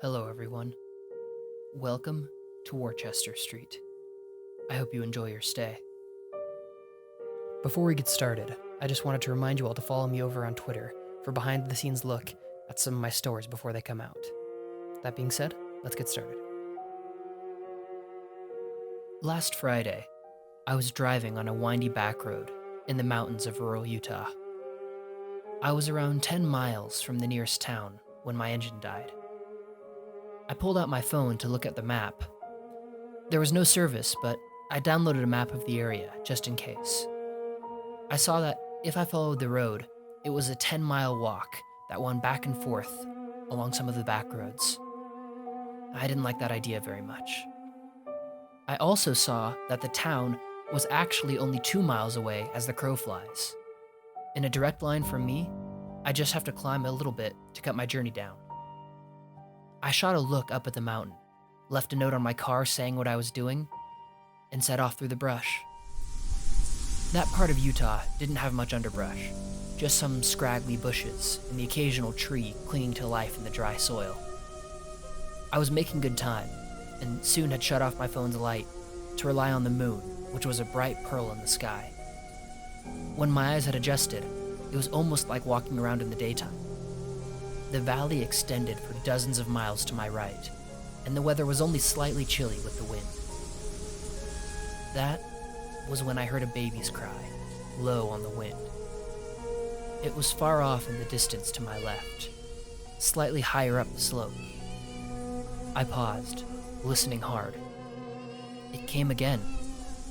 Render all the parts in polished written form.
Hello, everyone. Welcome to Worchester Street. I hope you enjoy your stay. Before we get started, I just wanted to remind you all to follow me over on Twitter for behind the scenes look at some of my stories before they come out. That being said, let's get started. Last Friday, I was driving on a windy back road in the mountains of rural Utah. I was around 10 miles from the nearest town when my engine died. I pulled out my phone to look at the map. There was no service, but I downloaded a map of the area just in case. I saw that if I followed the road, it was a 10-mile walk that wound back and forth along some of the back roads. I didn't like that idea very much. I also saw that the town was actually only 2 miles away as the crow flies. In a direct line from me, I just have to climb a little bit to cut my journey down. I shot a look up at the mountain, left a note on my car saying what I was doing, and set off through the brush. That part of Utah didn't have much underbrush, just some scraggly bushes and the occasional tree clinging to life in the dry soil. I was making good time, and soon had shut off my phone's light to rely on the moon, which was a bright pearl in the sky. When my eyes had adjusted, it was almost like walking around in the daytime. The valley extended for dozens of miles to my right, and the weather was only slightly chilly with the wind. That was when I heard a baby's cry, low on the wind. It was far off in the distance to my left, slightly higher up the slope. I paused, listening hard. It came again,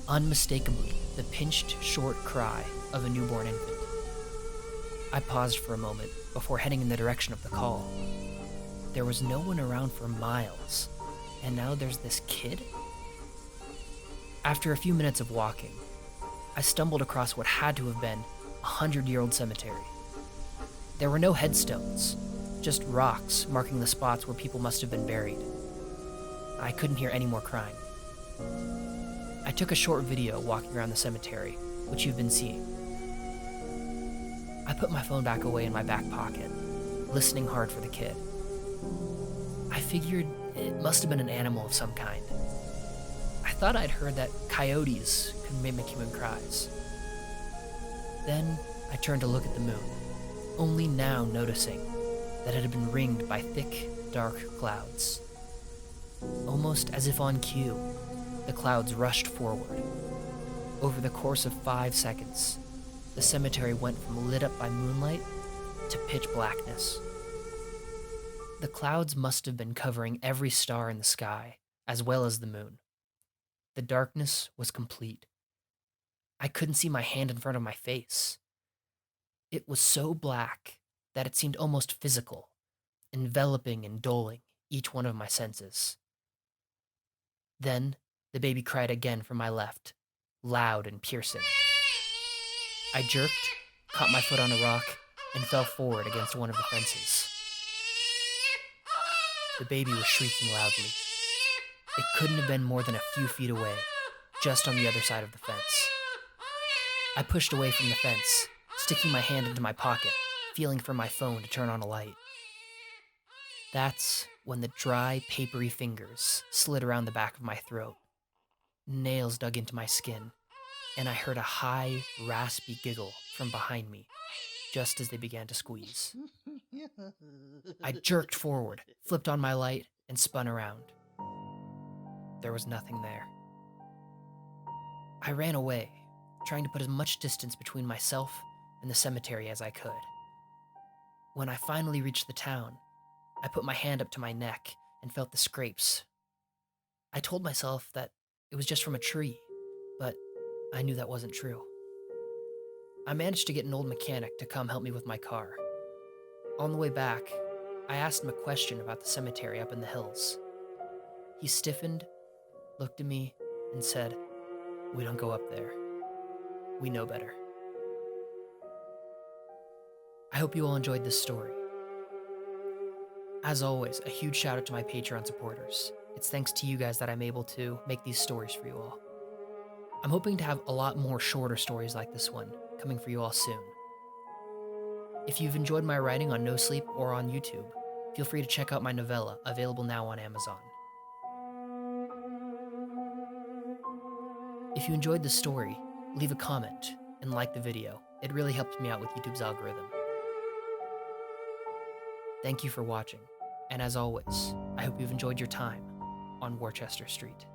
unmistakably the pinched, short cry of a newborn infant. I paused for a moment before heading in the direction of the call. There was no one around for miles, and now there's this kid? After a few minutes of walking, I stumbled across what had to have been a 100-year-old cemetery. There were no headstones, just rocks marking the spots where people must have been buried. I couldn't hear any more crying. I took a short video walking around the cemetery, which you've been seeing. I put my phone back away in my back pocket, listening hard for the kid. I figured it must have been an animal of some kind. I thought I'd heard that coyotes could mimic human cries. Then I turned to look at the moon, only now noticing that it had been ringed by thick, dark clouds. Almost as if on cue, the clouds rushed forward. Over the course of 5 seconds, the cemetery went from lit up by moonlight to pitch blackness. The clouds must have been covering every star in the sky, as well as the moon. The darkness was complete. I couldn't see my hand in front of my face. It was so black that it seemed almost physical, enveloping and dulling each one of my senses. Then the baby cried again from my left, loud and piercing. I jerked, caught my foot on a rock, and fell forward against one of the fences. The baby was shrieking loudly. It couldn't have been more than a few feet away, just on the other side of the fence. I pushed away from the fence, sticking my hand into my pocket, feeling for my phone to turn on a light. That's when the dry, papery fingers slid around the back of my throat. Nails dug into my skin, and I heard a high, raspy giggle from behind me, just as they began to squeeze. I jerked forward, flipped on my light, and spun around. There was nothing there. I ran away, trying to put as much distance between myself and the cemetery as I could. When I finally reached the town, I put my hand up to my neck and felt the scrapes. I told myself that it was just from a tree, but I knew that wasn't true. I managed to get an old mechanic to come help me with my car. On the way back, I asked him a question about the cemetery up in the hills. He stiffened, looked at me, and said, "We don't go up there. We know better." I hope you all enjoyed this story. As always, a huge shout out to my Patreon supporters. It's thanks to you guys that I'm able to make these stories for you all. I'm hoping to have a lot more shorter stories like this one coming for you all soon. If you've enjoyed my writing on No Sleep or on YouTube, feel free to check out my novella, available now on Amazon. If you enjoyed the story, leave a comment and like the video. It really helps me out with YouTube's algorithm. Thank you for watching, and as always, I hope you've enjoyed your time on Worchester Street.